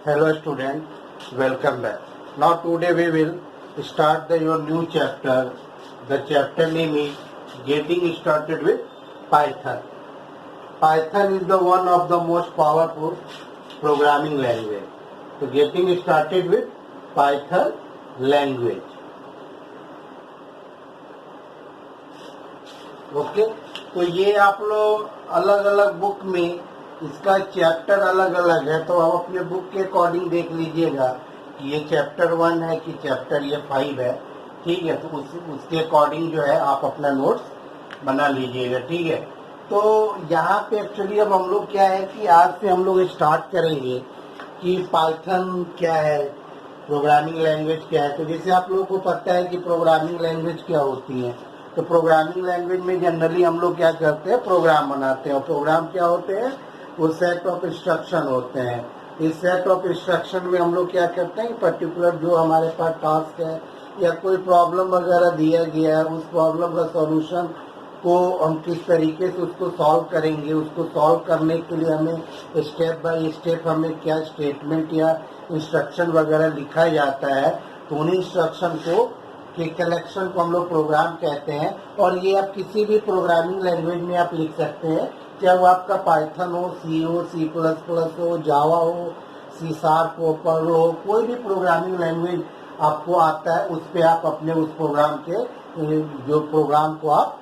Hello student, welcome back. Now today we will start your new chapter. The chapter name is Getting Started with Python. Python is the one of the most powerful programming language. So getting started with Python language. Okay तो ये आप लोग अलग अलग book में इसका chapter अलग अलग है, तो आप अपने बुक के अकॉर्डिंग देख लीजिएगा कि ये चैप्टर 1 है कि चैप्टर ये 5 है। ठीक है, तो उसके अकॉर्डिंग जो है आप अपना नोट्स बना लीजिएगा। ठीक है, तो यहाँ पे एक्चुअली अब हम लोग क्या है कि आज से हम लोग स्टार्ट करेंगे कि पाइथन क्या है, प्रोग्रामिंग लैंग्वेज क्या है। तो जैसे आप लोगों को पता है कि प्रोग्रामिंग लैंग्वेज क्या होती है, तो प्रोग्रामिंग लैंग्वेज में जनरली हम लोग क्या करते हैं, प्रोग्राम बनाते हैं। और प्रोग्राम क्या होते हैं, वो सेट ऑफ इंस्ट्रक्शन होते हैं। इस सेट ऑफ इंस्ट्रक्शन में हम लोग क्या करते हैं, पर्टिकुलर जो हमारे पास टास्क है या कोई प्रॉब्लम वगैरह दिया गया है, उस प्रॉब्लम का सॉल्यूशन को हम किस तरीके से उसको सॉल्व करेंगे, उसको सॉल्व करने के लिए हमें स्टेप बाय स्टेप हमें क्या स्टेटमेंट या इंस्ट्रक्शन वगैरह लिखा जाता है। तो उन इंस्ट्रक्शन को के कलेक्शन को हम लोग प्रोग्राम कहते हैं। और ये आप किसी भी प्रोग्रामिंग लैंग्वेज में आप लिख सकते हैं, चाहे वो आपका पाइथन हो, सी हो, C++ हो, जावा हो, C#, पर्ल हो, कोई भी प्रोग्रामिंग लैंग्वेज आपको आता है, उस पर आप अपने उस प्रोग्राम के जो प्रोग्राम को आप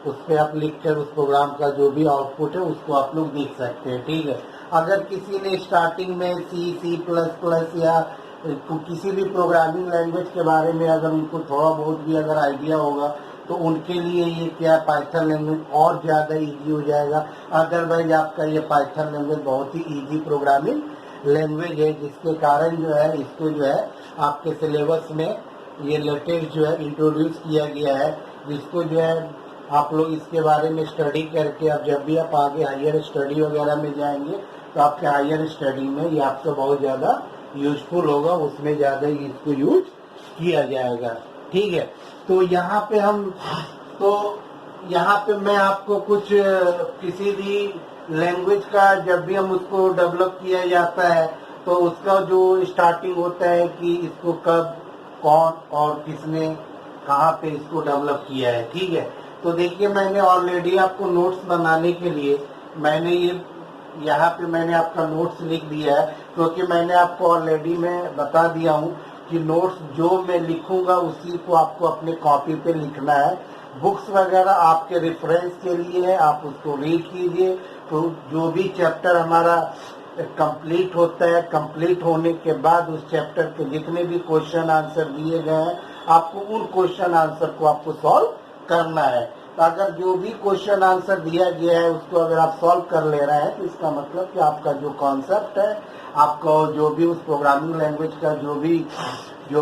उस पर आप लिख कर उस प्रोग्राम का जो भी आउटपुट है उसको आप लोग देख सकते हैं। ठीक है, अगर किसी ने स्टार्टिंग में C++ या किसी भी प्रोग्रामिंग लैंग्वेज के बारे में अगर उनको थोड़ा बहुत भी अगर आइडिया होगा तो उनके लिए ये क्या पाइथन लैंग्वेज और ज़्यादा इजी हो जाएगा। अदरवाइज आपका ये पाइथन लैंग्वेज बहुत ही इजी प्रोग्रामिंग लैंग्वेज है, जिसके कारण जो है इसको जो है आपके सिलेबस में ये लेटेस्ट जो है इंट्रोड्यूस किया गया है, जिसको जो है आप लोग इसके बारे में स्टडी करके अब जब भी आप आगे हायर स्टडी वगैरह में जाएंगे तो आपके हायर स्टडी में ये आपको बहुत ज़्यादा यूजफुल होगा, उसमें ज़्यादा इसको यूज किया जाएगा। ठीक है, तो यहाँ पे मैं आपको कुछ किसी भी लैंग्वेज का जब भी हम उसको डेवलप किया जाता है तो उसका जो स्टार्टिंग होता है कि इसको कब, कौन और किसने कहाँ पे इसको डेवलप किया है। ठीक है, तो देखिए मैंने ऑलरेडी आपको नोट्स बनाने के लिए मैंने यहाँ पे मैंने आपका नोट्स लिख दिया है, क्योंकि मैंने आपको ऑलरेडी मैं बता दिया हूँ कि नोट्स जो मैं लिखूंगा उसी को आपको अपने कॉपी पे लिखना है। बुक्स वगैरह आपके रेफरेंस के लिए है, आप उसको रीड कीजिए। तो जो भी चैप्टर हमारा कंप्लीट होता है, कंप्लीट होने के बाद उस चैप्टर के जितने भी क्वेश्चन आंसर दिए गए हैं आपको उन क्वेश्चन आंसर को आपको सॉल्व करना है। तो अगर जो भी क्वेश्चन आंसर दिया गया है उसको अगर आप सॉल्व कर ले रहे हैं तो इसका मतलब कि आपका जो कॉन्सेप्ट है, आपका जो भी उस प्रोग्रामिंग लैंग्वेज का जो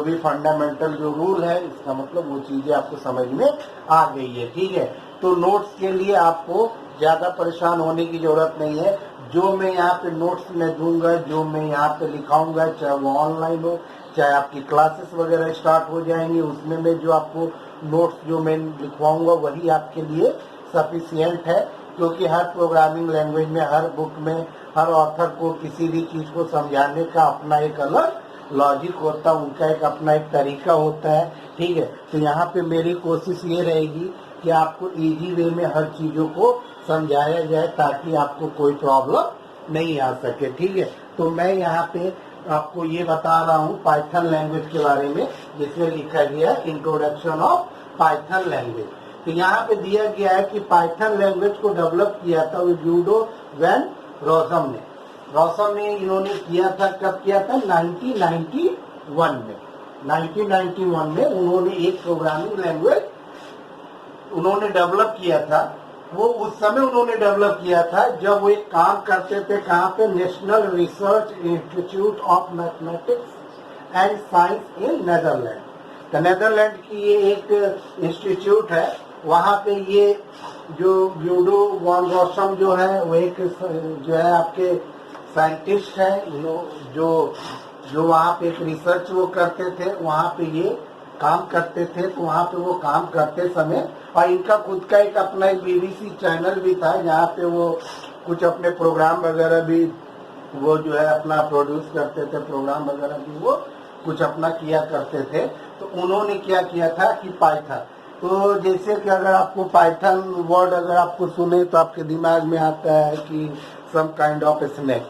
भी फंडामेंटल जो रूल है, इसका मतलब वो चीजें आपको समझ में आ गई है। ठीक है, तो नोट्स के लिए आपको ज्यादा परेशान होने की जरूरत नहीं है। जो मैं यहाँ पे नोट्स में दूंगा, जो मैं यहाँ पे लिखाऊंगा, चाहे वो ऑनलाइन हो, चाहे आपकी क्लासेस वगैरह स्टार्ट हो जाएंगी, उसमें मैं जो आपको नोट्स जो मैं लिखवाऊंगा वही आपके लिए सफिशियंट है। क्योंकि हर प्रोग्रामिंग लैंग्वेज में, हर बुक में, हर ऑथर को किसी भी चीज को समझाने का अपना एक अलग लॉजिक होता है, उनका एक अपना एक तरीका होता है। ठीक है, तो यहाँ पे मेरी कोशिश ये रहेगी कि आपको इजी वे में हर चीजों को समझाया जाए ताकि आपको कोई प्रॉब्लम नहीं आ सके। ठीक है, तो मैं यहाँ पे आपको ये बता रहा हूँ पाइथन लैंग्वेज के बारे में, जिसमें लिखा गया है इंट्रोडक्शन ऑफ पाइथन लैंग्वेज। तो यहाँ पे दिया गया है कि पाइथन लैंग्वेज को डेवलप किया था ल्यूडो वैन रॉसम ने इन्होंने किया था। कब किया था? 1991 में। 1991 में उन्होंने एक प्रोग्रामिंग लैंग्वेज उन्होंने डेवलप किया था। वो उस समय उन्होंने डेवलप किया था जब वो एक काम करते थे, कहाँ पे, national research institute of mathematics and science in Netherland. तो नेदरलैंड की ये एक इंस्टीट्यूट है, वहाँ पे ये जो ल्यूडो वॉन रॉसम जो है वो एक जो है आपके साइंटिस्ट है, जो वहाँ पे एक रिसर्च वो करते थे, वहाँ पे ये काम करते थे। तो वहाँ पे वो काम करते समय और इनका खुद का एक अपना एक BBC चैनल भी था जहाँ पे वो कुछ अपने प्रोग्राम वगैरह भी वो जो है अपना प्रोड्यूस करते थे, प्रोग्राम वगैरह भी वो कुछ अपना किया करते थे। तो उन्होंने क्या किया था कि पाइथन, तो जैसे कि अगर आपको पाइथन वर्ड अगर आपको सुने तो आपके दिमाग में आता है कि सम काइंड ऑफ स्नेक,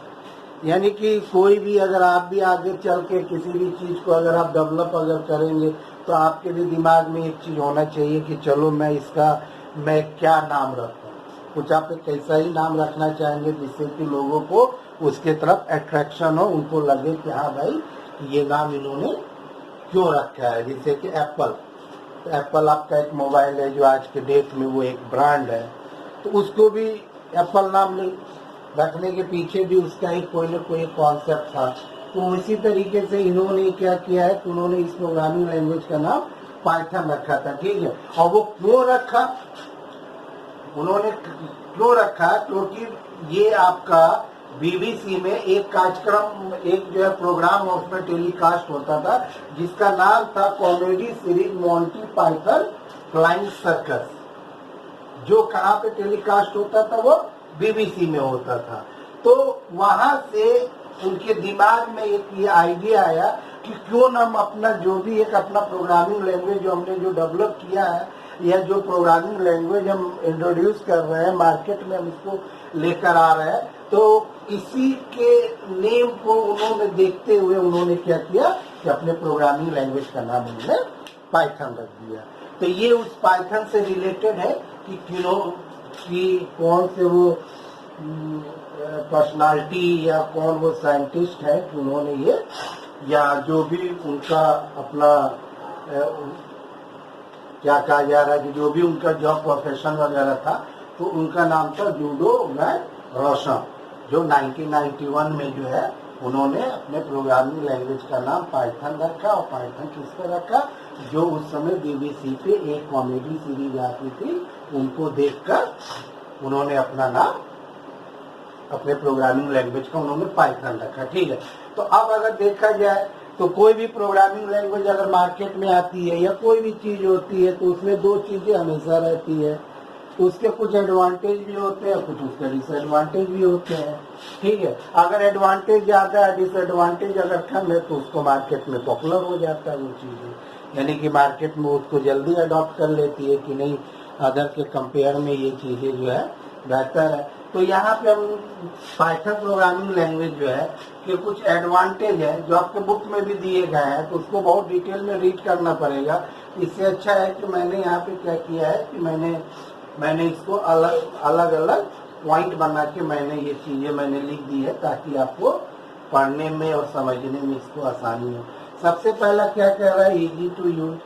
यानी कि कोई भी अगर आप भी आगे चल के किसी भी चीज को अगर आप डेवलप अगर करेंगे तो आपके भी दिमाग में एक चीज होना चाहिए कि चलो मैं क्या नाम रखूं। कुछ आप एक ऐसा ही नाम रखना चाहेंगे जिससे कि लोगों को उसके तरफ अट्रैक्शन हो, उनको लगे कि हाँ भाई ये नाम इन्होंने क्यों रखा है। जैसे कि एप्पल आपका एक मोबाइल है जो आज के डेट में वो एक ब्रांड है, तो उसको भी एप्पल नाम रखने के पीछे भी उसका एक कोई ना कोई कॉन्सेप्ट था। तो इसी तरीके से इन्होंने क्या किया है, तो उन्होंने इस प्रोग्रामिंग लैंग्वेज का नाम पाइथन रखा था, ठीक है। और वो क्यों रखा, उन्होंने क्यों रखा, क्योंकि ये आपका बीबीसी में एक कार्यक्रम, एक जो है प्रोग्राम उसमें टेलीकास्ट होता था जिसका नाम था comedy series Monty Python flying circus, जो कहाँ पे टेलीकास्ट होता था, वो बीबीसी में होता था। तो वहां से उनके दिमाग में एक ये आइडिया आया कि क्यों ना हम अपना जो भी एक अपना प्रोग्रामिंग लैंग्वेज जो हमने जो डेवलप किया है या जो प्रोग्रामिंग लैंग्वेज हम इंट्रोड्यूस कर रहे हैं मार्केट में, हम इसको लेकर आ रहे हैं, तो इसी के नेम को उन्होंने देखते हुए उन्होंने क्या किया कि अपने प्रोग्रामिंग लैंग्वेज का नाम उन्होंने पाइथन रख दिया। तो ये उस पाइथन से रिलेटेड है कि कौन से वो पर्सनालिटी या कौन वो साइंटिस्ट है कि उन्होंने ये, या जो भी उनका अपना क्या कहा जा रहा है कि जो भी उनका जॉब प्रोफेशन वगैरह था, तो उनका नाम था जूडो रोशन, जो 1991 में जो है उन्होंने अपने प्रोग्रामिंग लैंग्वेज का नाम पाइथन रखा। और पाइथन किसका रखा, जो उस समय बीबीसी पे एक कॉमेडी सीरीज आती थी, उनको देखकर उन्होंने अपना नाम अपने प्रोग्रामिंग लैंग्वेज का उन्होंने पाइथन रखा, ठीक है। तो अब अगर देखा जाए तो कोई भी प्रोग्रामिंग लैंग्वेज अगर मार्केट में आती है या कोई भी चीज होती है तो उसमें दो चीजें हमेशा रहती है, तो उसके कुछ एडवांटेज भी होते हैं, कुछ उसके डिसएडवांटेज भी होते हैं, ठीक है। अगर एडवांटेज ज्यादा है, डिसएडवांटेज अगर कम है, तो उसको मार्केट में पॉपुलर हो जाता है वो चीजें, यानी कि मार्केट में उसको जल्दी अडॉप्ट कर लेती है कि नहीं, अदर के कंपेयर में ये चीजें जो है बेहतर है। तो यहाँ पे हम पाइथन प्रोग्रामिंग लैंग्वेज जो है कि कुछ एडवांटेज है जो आपके बुक में भी दिए गए हैं, तो उसको बहुत डिटेल में रीड करना पड़ेगा। इससे अच्छा है कि मैंने यहाँ पे क्या किया है कि मैंने इसको अलग अलग पॉइंट बना के मैंने ये चीजें मैंने लिख दी है ताकि आपको पढ़ने में और समझने में इसको आसानी हो। सबसे पहला क्या कह रहा है, इजी टू यूज।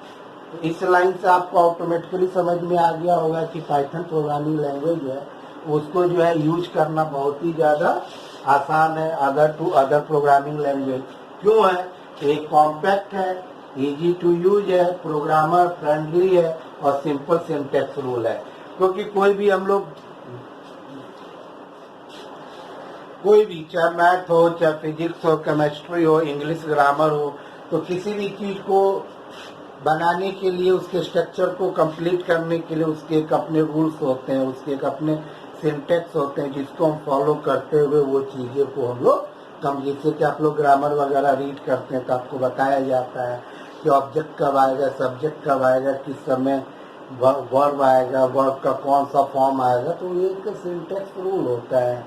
तो इस लाइन से आपको ऑटोमेटिकली समझ में आ गया होगा कि पाइथन प्रोग्रामिंग लैंग्वेज है उसको जो है यूज करना बहुत ही ज्यादा आसान है अदर प्रोग्रामिंग लैंग्वेज। क्यों है, एक कॉम्पैक्ट है, इजी टू यूज है, प्रोग्रामर फ्रेंडली है और सिंपल सिंटैक्स रूल है। क्योंकि कोई भी हम लोग कोई भी चाहे मैथ हो, चाहे फिजिक्स हो, केमिस्ट्री हो, इंग्लिश ग्रामर हो, तो किसी भी चीज को बनाने के लिए उसके स्ट्रक्चर को कंप्लीट करने के लिए उसके एक अपने रूल्स होते हैं, उसके एक अपने सिंटेक्स होते हैं जिसको हम फॉलो करते हुए वो चीजें को हम लोग जैसे कि आप लोग ग्रामर वगैरह रीड करते हैं तो आपको बताया जाता है कि ऑब्जेक्ट कब आएगा, सब्जेक्ट कब आएगा, किस समय वर्ब आएगा, वर्ब का कौन सा फॉर्म आएगा। तो ये एक सिंटेक्स रूल होता है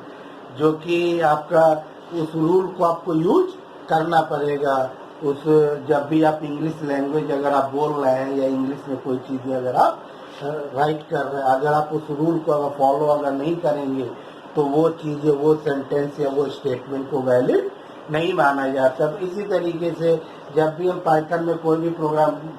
जो कि आपका उस रूल को आपको यूज करना पड़ेगा। उस जब भी आप इंग्लिश लैंग्वेज अगर आप बोल रहे हैं या इंग्लिश में कोई चीजें अगर आप राइट कर रहे हैं, अगर आप उस रूल को अगर फॉलो अगर नहीं करेंगे तो वो चीजें, वो सेंटेंस या वो स्टेटमेंट को वैलिड नहीं माना जाता। तो इसी तरीके से जब भी हम पाइथन में कोई भी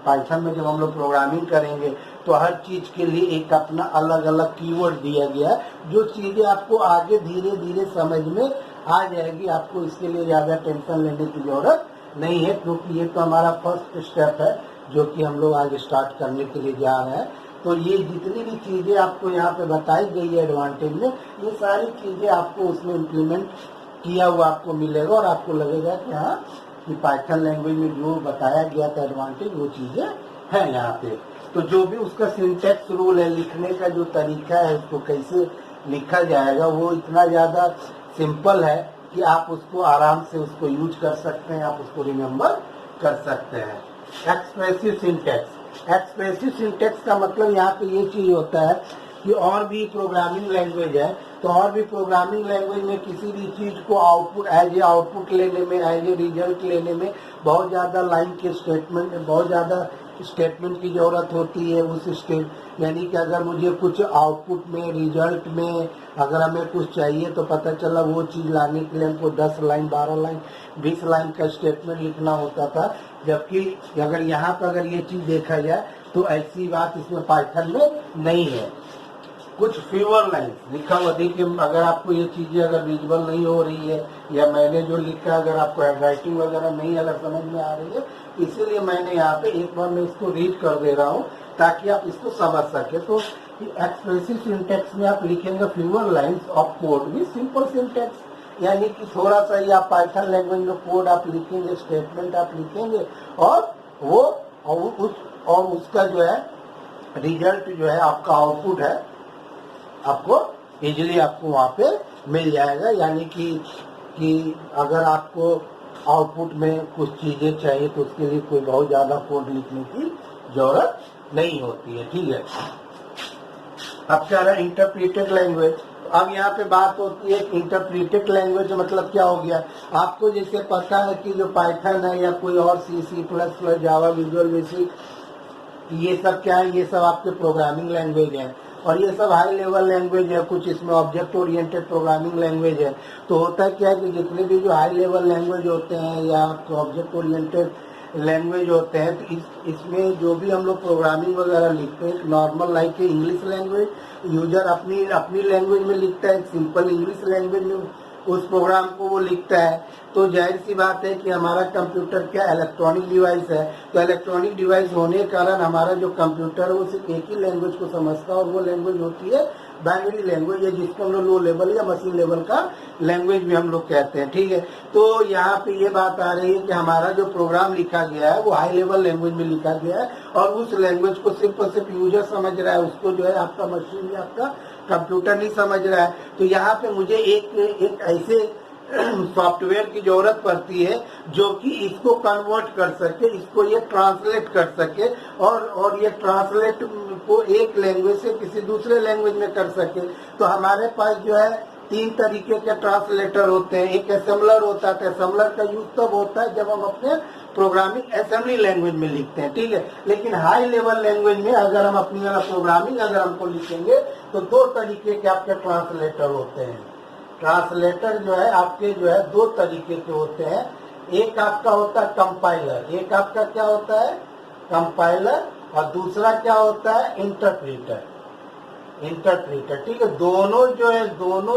पाइथन में जब हम लोग प्रोग्रामिंग करेंगे तो हर चीज के लिए एक अपना अलग अलग कीवर्ड दिया गया है जो चीजें आपको आगे धीरे धीरे समझ में आ जाएगी। आपको इसके लिए ज्यादा टेंशन लेने की जरूरत नहीं है क्योंकि ये तो हमारा फर्स्ट स्टेप है जो कि हम लोग आज स्टार्ट करने के लिए जा रहे हैं। तो ये जितनी भी चीजें आपको यहाँ पे बताई गई है एडवांटेज में, ये सारी चीजें आपको उसमें इम्प्लीमेंट किया हुआ आपको मिलेगा और आपको लगेगा कि हाँ कि पाइथन लैंग्वेज में जो बताया गया था एडवांटेज वो चीजें हैं यहाँ पे। तो जो भी उसका सिंटैक्स रूल है, लिखने का जो तरीका है, उसको कैसे लिखा जाएगा वो इतना ज़्यादा सिंपल है कि आप उसको आराम से उसको यूज कर सकते हैं, आप उसको रिमेम्बर कर सकते हैं। एक्सप्रेसिव सिंटैक्स, एक्सप्रेसिव सिंटैक्स का मतलब यहाँ पे ये चीज होता है कि और भी प्रोग्रामिंग लैंग्वेज है, तो और भी प्रोग्रामिंग लैंग्वेज में किसी भी चीज को आउटपुट एज ए आउटपुट लेने में, एज ए रिजल्ट लेने में बहुत ज़्यादा लाइन के स्टेटमेंट, बहुत ज़्यादा स्टेटमेंट की ज़रूरत होती है उस स्टेट। यानी कि अगर मुझे कुछ आउटपुट में, रिजल्ट में अगर हमें कुछ चाहिए तो पता चला वो चीज़ लाने के लिए हमको 10 लाइन, 12 लाइन, 20 लाइन का स्टेटमेंट लिखना होता था। जबकि अगर यहाँ पर अगर ये चीज़ देखा जाए तो ऐसी बात इसमें पाइथन में नहीं है। कुछ फ्यूअर लाइन्स लिखा हुआ, देखिए अगर आपको ये चीज़ें अगर विजुअल नहीं हो रही है या मैंने जो लिखा अगर आपको हैंडराइटिंग वगैरह नहीं अगर समझ में आ रही है, इसीलिए मैंने यहाँ पे एक बार मैं इसको रीड कर दे रहा हूँ ताकि आप इसको समझ सके। तो एक्सप्रेसिव सिंटैक्स में आप लिखेंगे fewer lines of code with simple syntax, यानी कि थोड़ा सा ही आप पाइथन लैंग्वेज में कोड आप लिखेंगे, स्टेटमेंट आप लिखेंगे और वो और उसका जो है रिजल्ट जो है आपका आउटपुट है आपको इजीली आपको वहाँ पे मिल जाएगा। यानी कि अगर आपको आउटपुट में कुछ चीजें चाहिए तो उसके लिए कोई बहुत ज्यादा कोड लिखने की जरूरत नहीं होती है। ठीक है, अब क्या रहा इंटरप्रेटेड लैंग्वेज। अब यहाँ पे बात होती है इंटरप्रेटेड लैंग्वेज मतलब क्या हो गया। आपको जैसे पता है कि जो पाइथन है या कोई और C++, जावा, विजुअल बेसिक, ये सब क्या है, ये सब आपके प्रोग्रामिंग लैंग्वेज है और ये सब हाई लेवल लैंग्वेज है। कुछ इसमें ऑब्जेक्ट ओरिएंटेड प्रोग्रामिंग लैंग्वेज है। तो होता क्या है कि जितने भी जो हाई लेवल लैंग्वेज होते हैं या ऑब्जेक्ट ओरिएंटेड लैंग्वेज होते हैं तो इसमें जो भी हम लोग प्रोग्रामिंग वगैरह लिखते हैं, normal like English language user अपनी लैंग्वेज में लिखता है, सिंपल इंग्लिश लैंग्वेज में उस प्रोग्राम को वो लिखता है। तो जाहिर सी बात है कि हमारा कंप्यूटर क्या इलेक्ट्रॉनिक डिवाइस है, तो इलेक्ट्रॉनिक डिवाइस होने के कारण हमारा जो कंप्यूटर है वो सिर्फ एक ही लैंग्वेज को समझता है और वो लैंग्वेज होती है बाइनरी लैंग्वेज, है जिसको हम लोग लो लेवल या मशीन लेवल का लैंग्वेज भी हम लोग कहते हैं। ठीक है, तो यहाँ पे ये बात आ रही है कि हमारा जो प्रोग्राम लिखा गया है वो हाई लेवल लैंग्वेज में लिखा गया है और उस लैंग्वेज को सिर्फ और सिर्फ यूजर समझ रहा है, उसको जो है आपका मशीन या आपका कंप्यूटर नहीं समझ रहा है। तो यहाँ पे मुझे एक ऐसे सॉफ्टवेयर की जरूरत पड़ती है जो कि इसको कन्वर्ट कर सके, इसको ये ट्रांसलेट कर सके और ये ट्रांसलेट को एक लैंग्वेज से किसी दूसरे लैंग्वेज में कर सके। तो हमारे पास जो है 3 तरीके के ट्रांसलेटर होते हैं। एक असेंबलर होता है, असेंबलर का यूज तब होता है जब हम अपने प्रोग्रामिंग असेंबली लैंग्वेज में लिखते हैं। ठीक है, लेकिन हाई लेवल लैंग्वेज में अगर हम अपनी प्रोग्रामिंग अगर हमको लिखेंगे तो 2 तरीके के आपके ट्रांसलेटर होते हैं। ट्रांसलेटर जो है आपके जो है 2 तरीके के होते हैं। एक आपका होता है कंपाइलर, एक आपका क्या होता है कंपाइलर, और दूसरा क्या होता है इंटरप्रीटर। ठीक है, दोनों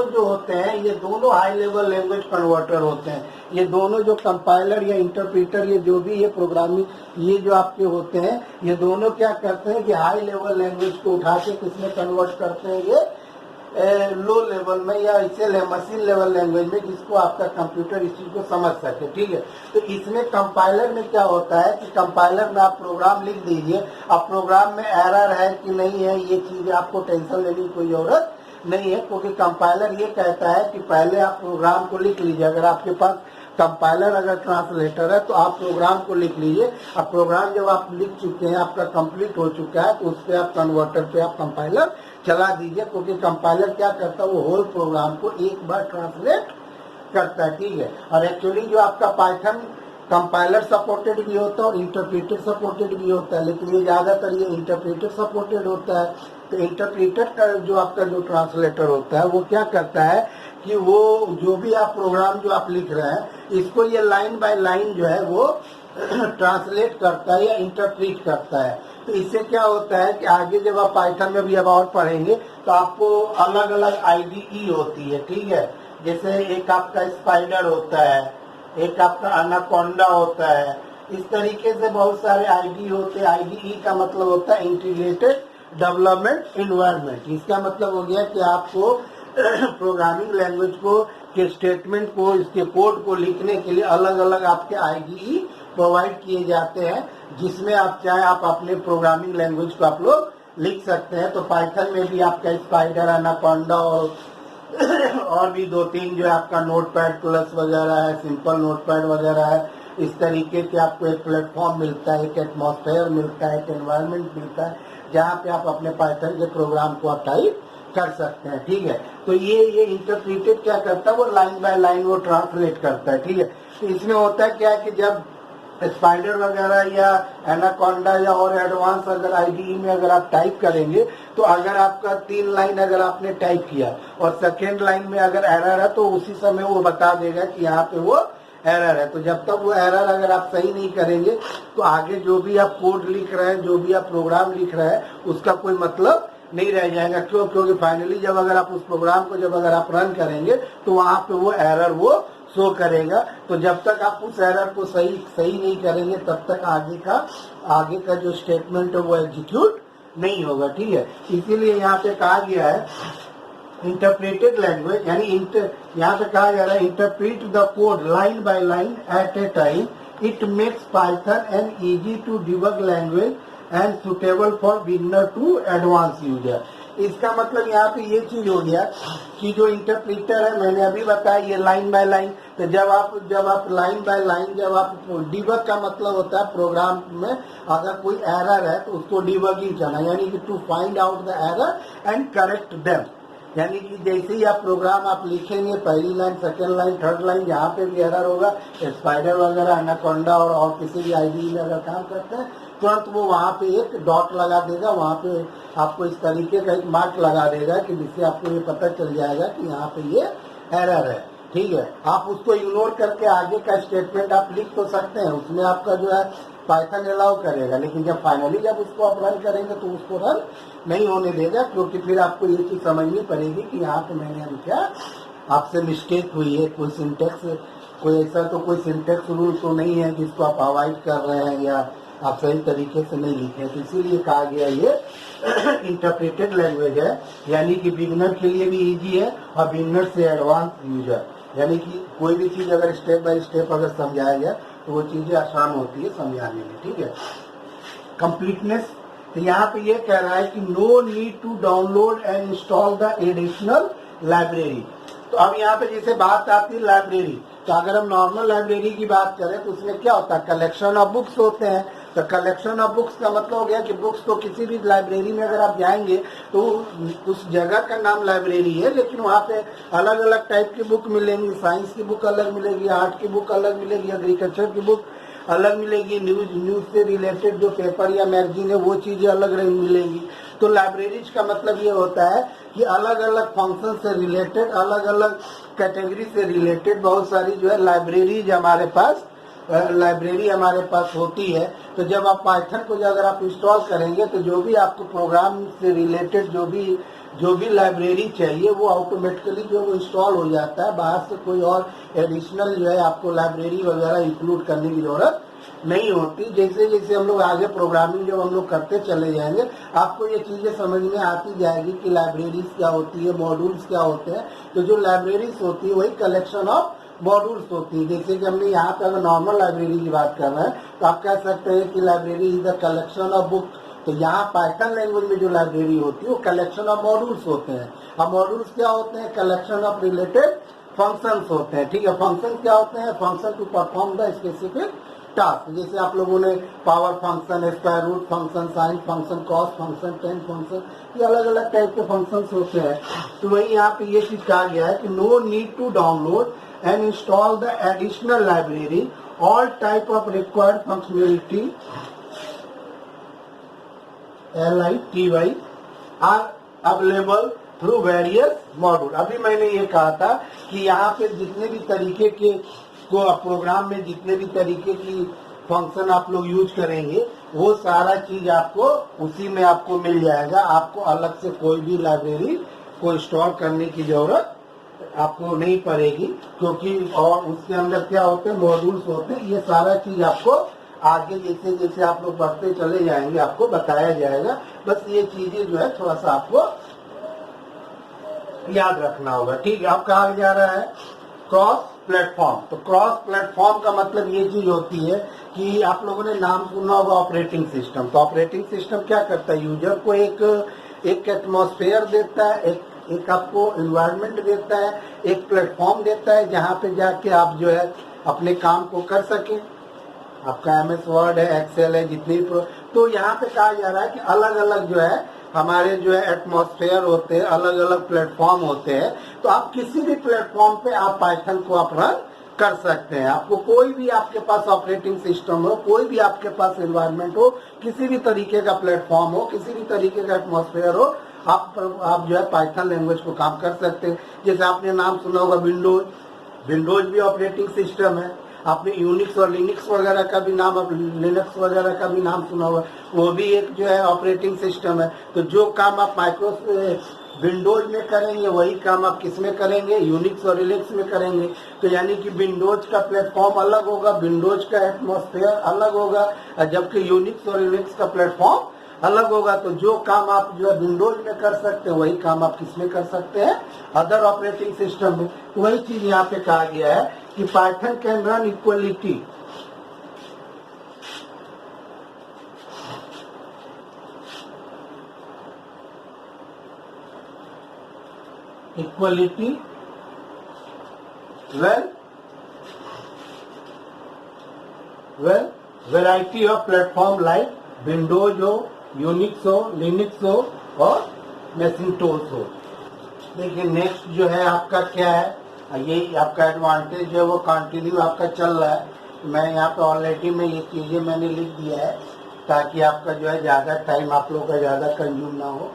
जो होते हैं ये दोनों हाई लेवल लैंग्वेज कन्वर्टर होते हैं। ये दोनों जो कंपाइलर या इंटरप्रीटर, ये जो भी ये प्रोग्रामिंग ये जो आपके होते हैं, ये दोनों क्या करते हैं कि हाई लेवल लैंग्वेज को उठा के किसमें कन्वर्ट करते हैं, ये लो लेवल में या इसे मशीन लेवल लैंग्वेज में, जिसको आपका कंप्यूटर इस चीज को समझ सके। ठीक है, तो इसमें कंपाइलर में क्या होता है कि कंपाइलर में आप प्रोग्राम लिख दीजिए, अब प्रोग्राम में एरर है कि नहीं है ये चीज आपको टेंशन लेने की कोई जरूरत नहीं है, क्योंकि कंपाइलर ये कहता है कि पहले आप प्रोग्राम को लिख लीजिए। अगर आपके पास कंपाइलर अगर ट्रांसलेटर है तो आप प्रोग्राम को लिख लीजिए। अब प्रोग्राम जब आप लिख चुके हैं, आपका कंप्लीट हो चुका है, तो उस पर आप कन्वर्टर पे आप कंपाइलर चला दीजिए, क्योंकि कंपाइलर क्या करता है वो होल प्रोग्राम को एक बार ट्रांसलेट करता है। ठीक है, और एक्चुअली जो आपका पाइथन कंपाइलर सपोर्टेड भी होता है और इंटरप्रेटर सपोर्टेड भी होता है, लेकिन ये ज्यादातर ये इंटरप्रेटर सपोर्टेड होता है। तो इंटरप्रेटर का जो आपका जो ट्रांसलेटर होता है वो क्या करता है कि वो जो भी आप प्रोग्राम जो आप लिख रहे हैं इसको ये लाइन बाय लाइन जो है वो ट्रांसलेट करता है या इंटरप्रेट करता है। तो इससे क्या होता है कि आगे जब आप पाइथन में भी अब और पढ़ेंगे तो आपको अलग अलग IDE होती है। ठीक है, जैसे एक आपका स्पाइडर होता है, एक आपका एनाकोंडा होता है, इस तरीके से बहुत सारे IDE होते हैं। IDE का मतलब होता है इंटीग्रेटेड डेवलपमेंट एनवायरनमेंट। इसका मतलब हो गया कि आपको प्रोग्रामिंग लैंग्वेज को के स्टेटमेंट को, इसके कोड को लिखने के लिए अलग अलग आपके IDE प्रोवाइड किए जाते हैं, जिसमें आप चाहे आप अपने प्रोग्रामिंग लैंग्वेज को आप लोग लिख सकते हैं। तो पाइथन में भी आपका स्पाइडर, एनाकोंडा और भी 2-3 जो है आपका नोटपैड प्लस वगैरह है, सिंपल नोटपैड वगैरह है, इस तरीके के आपको एक प्लेटफॉर्म मिलता है, एक एटमॉस्फेयर मिलता है, एक एनवायरनमेंट मिलता है जहाँ पे आप अपने पाइथन के प्रोग्राम को आप टाइप कर सकते हैं। ठीक है, तो ये इंटरप्रीटेड क्या करता है, वो लाइन बाय लाइन वो ट्रांसलेट करता है। ठीक है, तो इसमें होता है क्या है कि जब स्पाइडर वगैरह या एनाकोंडा या और एडवांस अगर आईडीई में अगर आप टाइप करेंगे, तो अगर आपका 3 लाइन अगर आपने टाइप किया और सेकेंड लाइन में अगर एरर है तो उसी समय वो बता देगा कि यहाँ पे वो एरर है। तो जब तक वो एरर अगर आप सही नहीं करेंगे तो आगे जो भी आप कोड लिख रहे हैं, जो भी आप प्रोग्राम लिख रहे हैं, उसका कोई मतलब नहीं रह जाएगा। क्यों? क्योंकि फाइनली जब अगर आप उस प्रोग्राम को जब अगर आप रन करेंगे तो वहां पे वो एरर वो शो करेगा। तो जब तक आप उस एरर को सही नहीं करेंगे तब तक आगे का जो स्टेटमेंट है वो एग्जीक्यूट नहीं होगा। ठीक है, इसीलिए यहाँ पे कहा गया है इंटरप्रेटेड लैंग्वेज, यानी यहाँ पे कहा जा रहा है interpret the code line by line at a time, it makes Python an easy to debug language and suitable for beginner to advance user. इसका मतलब यहाँ पे ये चीज हो गया कि जो इंटरप्रीटर है, मैंने अभी बताया ये लाइन बाय लाइन, तो जब आप लाइन बाय लाइन जब आप डिबग का मतलब होता है प्रोग्राम में अगर कोई एरर है तो उसको डिबगिंग करना, यानी कि to find out the error and correct them. यानी कि जैसे ही आप प्रोग्राम आप लिखेंगे, पहली line, second line, third line, जहाँ पे भी एरर होगा, स्पाइडर वगैरह, एनाकोंडा और किसी भी आईडी में अगर काम करते हैं, तुरंत वो वहाँ पे एक डॉट लगा देगा, वहाँ पे आपको इस तरीके का एक मार्क लगा देगा कि जिससे आपको ये पता चल जाएगा कि यहाँ पे ये एरर है। ठीक है, आप उसको इग्नोर करके आगे का स्टेटमेंट आप लिख तो सकते हैं, उसमें आपका जो है पाइथन अलाउ करेगा, लेकिन जब फाइनली जब उसको आप रन करेंगे तो उसको रन नहीं होने देगा, क्योंकि फिर आपको ये चीज समझनी पड़ेगी कि यहाँ पे मैंने अभी क्या आपसे मिस्टेक हुई है, कोई सिंटेक्स, कोई ऐसा तो कोई सिंटेक्स रूल तो नहीं है जिसको आप अवॉइड कर रहे हैं या आप सही तरीके से नहीं लिखे। तो इसीलिए कहा गया ये इंटरप्रेटेड लैंग्वेज है, यानी कि बिगिनर के लिए भी इजी है और बिगिनर से एडवांस यूजर, यानी कि कोई भी चीज अगर स्टेप बाय स्टेप अगर समझाया गया तो वो चीजें आसान होती है समझाने में। ठीक है, कंप्लीटनेस, तो यहाँ पे ये कह रहा है कि no need to download and install the additional library. तो अब यहाँ पे जैसे बात आती है लाइब्रेरी, तो अगर हम नॉर्मल लाइब्रेरी की बात करें तो उसमें क्या होता है, कलेक्शन ऑफ बुक्स होते हैं। तो कलेक्शन ऑफ बुक्स का मतलब हो गया कि बुक्स तो किसी भी लाइब्रेरी में अगर आप जाएंगे तो उस जगह का नाम लाइब्रेरी है, लेकिन वहाँ पे अलग अलग टाइप की बुक मिलेंगी, साइंस की बुक अलग मिलेगी, आर्ट की बुक अलग मिलेगी, एग्रीकल्चर की बुक अलग मिलेगी, न्यूज से रिलेटेड जो पेपर या मैगजीन है वो चीजें अलग मिलेंगी। तो लाइब्रेरीज का मतलब ये होता है कि अलग अलग फंक्शन से रिलेटेड, अलग अलग कैटेगरी से रिलेटेड बहुत सारी जो है लाइब्रेरी हमारे पास होती है। तो जब आप पाइथन को अगर आप इंस्टॉल करेंगे तो जो भी आपको प्रोग्राम से रिलेटेड जो भी लाइब्रेरी चाहिए वो ऑटोमेटिकली जो वो इंस्टॉल हो जाता है, बाहर से कोई और एडिशनल जो है आपको लाइब्रेरी वगैरह इंक्लूड करने की जरूरत नहीं होती। जैसे जैसे हम लोग आगे प्रोग्रामिंग जब हम लोग करते चले जाएंगे आपको ये चीजें समझ में आती जाएगी कि लाइब्रेरीज क्या होती है, मॉड्यूल्स क्या होते हैं। तो जो लाइब्रेरीज होती है वही कलेक्शन ऑफ मॉड्यूल्स होती है। जैसे कि हमने यहाँ पे अगर नॉर्मल लाइब्रेरी की बात कर रहे हैं तो आप कह सकते हैं कि library is the collection of book. तो यहाँ पाइथन लैंग्वेज में जो लाइब्रेरी होती है वो कलेक्शन ऑफ मॉड्यूल्स होते हैं। अब मॉड्यूल्स क्या होते हैं, कलेक्शन ऑफ रिलेटेड फंक्शंस होते हैं। ठीक है, फंक्शन क्या होते हैं, function to perform the specific task. जैसे आप लोगों ने power function, square root function, sine function, cos function, tan function, ये अलग अलग टाइप के फंक्शंस होते हैं। तो वही यहाँ पे ये चीज कहा गया है कि no need to download and install the additional library. All type of required functionality LITY are available through various module। अभी मैंने ये कहा था कि यहाँ पे जितने भी तरीके के को प्रोग्राम में जितने भी तरीके की फंक्शन आप लोग यूज करेंगे वो सारा चीज आपको उसी में आपको मिल जाएगा। आपको अलग से कोई भी लाइब्रेरी को इंस्टॉल करने की जरूरत आपको नहीं पड़ेगी, क्योंकि और उसके अंदर क्या होते हैं, मॉड्यूल्स होते हैं। ये सारा चीज आपको आगे जैसे जैसे आप लोग बढ़ते चले जाएंगे आपको बताया जाएगा। बस ये चीजें जो है थोड़ा सा आपको याद रखना होगा। ठीक है, अब कहा जा रहा है क्रॉस प्लेटफॉर्म। तो क्रॉस प्लेटफॉर्म का मतलब ये चीज होती है कि आप लोगों ने नाम सुना होगा ऑपरेटिंग सिस्टम। तो ऑपरेटिंग सिस्टम क्या करता है, यूजर को एक एटमॉस्फेयर देता है, एक आपको एनवायरनमेंट देता है, एक प्लेटफॉर्म देता है जहाँ पे जाके आप जो है अपने काम को कर सके। आपका MS वर्ड है, एक्सेल है, जितनी तो यहाँ पे कहा जा रहा है कि अलग अलग जो है हमारे जो है एटमॉस्फेयर होते हैं, अलग अलग प्लेटफॉर्म होते हैं। तो आप किसी भी प्लेटफॉर्म पे आप पाइथन को आप रन कर सकते हैं। आपको कोई भी आपके पास ऑपरेटिंग सिस्टम हो, कोई भी आपके पास एनवायरनमेंट हो, किसी भी तरीके का प्लेटफॉर्म हो, किसी भी तरीके का एटमॉस्फेयर हो, आप जो है पाइथन लैंग्वेज को काम कर सकते हैं। जैसे आपने नाम सुना होगा विंडोज, विंडोज भी ऑपरेटिंग सिस्टम है। आपने यूनिक्स और लिनक्स वगैरह का भी नाम, लिनक्स वगैरह का भी नाम सुना होगा, वो भी एक जो है ऑपरेटिंग सिस्टम है। तो जो काम आप विंडोज में करेंगे वही काम आप किस में करेंगे, यूनिक्स और लिनक्स में करेंगे। तो यानी कि विंडोज का प्लेटफॉर्म अलग होगा, विंडोज का एटमॉस्फेयर अलग होगा, जबकि यूनिक्स और लिनक्स का प्लेटफॉर्म अलग होगा। तो जो काम आप जो है विंडोज में कर सकते हैं वही काम आप किस में कर सकते हैं, अदर ऑपरेटिंग सिस्टम में। तो वही चीज यहाँ पे कहा गया है कि Python can run equality well variety of platform like Windows हो, यूनिक्स हो, लिनक्स हो और मैकिंटोश हो। देखिए नेक्स्ट जो है आपका क्या है, ये आपका एडवांटेज है वो कंटिन्यू आपका चल रहा है। मैं यहाँ पे ऑलरेडी में ये चीजें मैंने लिख दिया है ताकि आपका जो है ज्यादा टाइम आप लोगों का ज्यादा कंज्यूम ना हो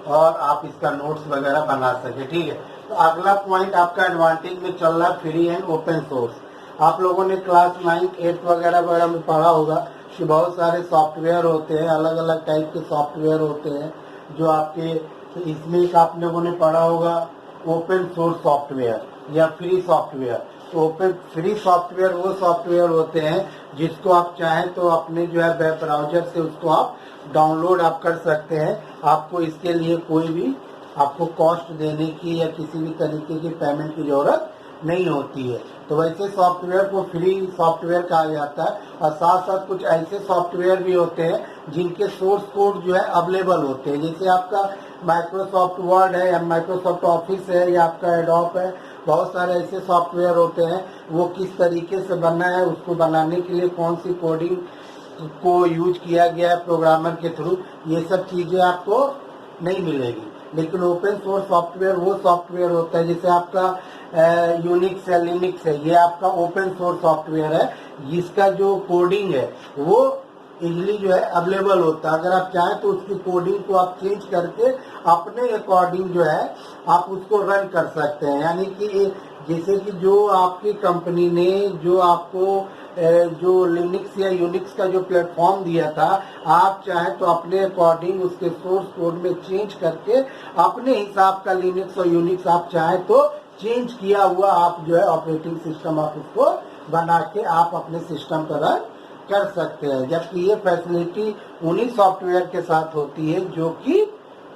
और आप इसका नोट्स वगैरह बना सके। ठीक है, तो अगला पॉइंट आपका एडवांटेज में चल रहा है फ्री एंड ओपन सोर्स। आप लोगों ने क्लास 9, 8 वगैरह में पढ़ा होगा कि बहुत सारे सॉफ्टवेयर होते हैं, अलग अलग टाइप के सॉफ्टवेयर होते हैं जो आपके, तो इसमें एक आप लोगों ने पढ़ा होगा ओपन सोर्स सॉफ्टवेयर या फ्री सॉफ्टवेयर। तो ओपन फ्री सॉफ्टवेयर वो सॉफ्टवेयर होते हैं जिसको आप चाहें तो अपने जो है वेब ब्राउजर से उसको आप डाउनलोड आप कर सकते हैं। आपको इसके लिए कोई भी आपको कॉस्ट देने की या किसी भी तरीके की पेमेंट की जरूरत नहीं होती है। तो वैसे सॉफ्टवेयर को फ्री सॉफ्टवेयर कहा जाता है। और साथ साथ कुछ ऐसे सॉफ्टवेयर भी होते हैं जिनके सोर्स कोड जो है अवेलेबल होते हैं। जैसे आपका माइक्रोसॉफ्ट वर्ड है या माइक्रोसॉफ्ट ऑफिस है या आपका एडोब है, बहुत सारे ऐसे सॉफ्टवेयर होते हैं। वो किस तरीके से बनना है, उसको बनाने के लिए कौन सी कोडिंग को यूज किया गया है प्रोग्रामर के थ्रू, ये सब चीजें आपको नहीं मिलेगी। लेकिन ओपन सोर्स सॉफ्टवेयर वो सॉफ्टवेयर होता है, जैसे आपका यूनिक्स है, लिनक्स है, ये आपका ओपन सोर्स सॉफ्टवेयर है जिसका जो कोडिंग है वो इजिली जो है अवेलेबल होता है। अगर आप चाहें तो उसकी कोडिंग को आप चेंज करके अपने अकॉर्डिंग जो है आप उसको रन कर सकते हैं। यानी कि जैसे कि जो आपकी कंपनी ने जो आपको जो लिनक्स या यूनिक्स का जो प्लेटफॉर्म दिया था, आप चाहे तो अपने अकॉर्डिंग उसके सोर्स कोड में चेंज करके अपने हिसाब का लिनक्स और यूनिक्स आप चाहे तो चेंज किया हुआ आप जो है ऑपरेटिंग सिस्टम आप उसको बना के आप अपने सिस्टम पर रन कर सकते हैं। जबकि ये फैसिलिटी उन्हीं सॉफ्टवेयर के साथ होती है जो कि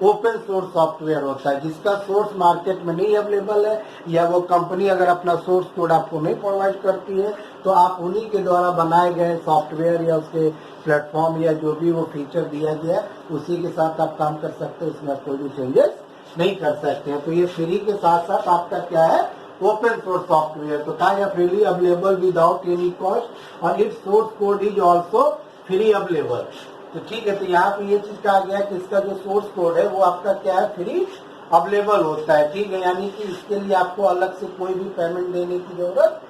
ओपन सोर्स सॉफ्टवेयर होता है, जिसका सोर्स मार्केट में नहीं अवेलेबल है या वो कंपनी अगर अपना सोर्स कोड आपको नहीं प्रोवाइड करती है तो आप उन्हीं के द्वारा बनाए गए सॉफ्टवेयर या उसके प्लेटफॉर्म या जो भी वो फीचर दिया गया है उसी के साथ आप काम कर सकते हैं। उसमें कोई भी चेंजेस नहीं कर सकते हैं। तो ये फ्री के साथ साथ आपका क्या है, ओपन सोर्स सॉफ्टवेयर। तो कहा freely available without any cost और its source code is also free available. तो ठीक है, तो यहाँ पे ये चीज कहा गया है कि इसका जो सोर्स कोड है वो आपका क्या है, फ्री अवेलेबल होता है। ठीक है, यानी कि इसके लिए आपको अलग से कोई भी पेमेंट देने की जरूरत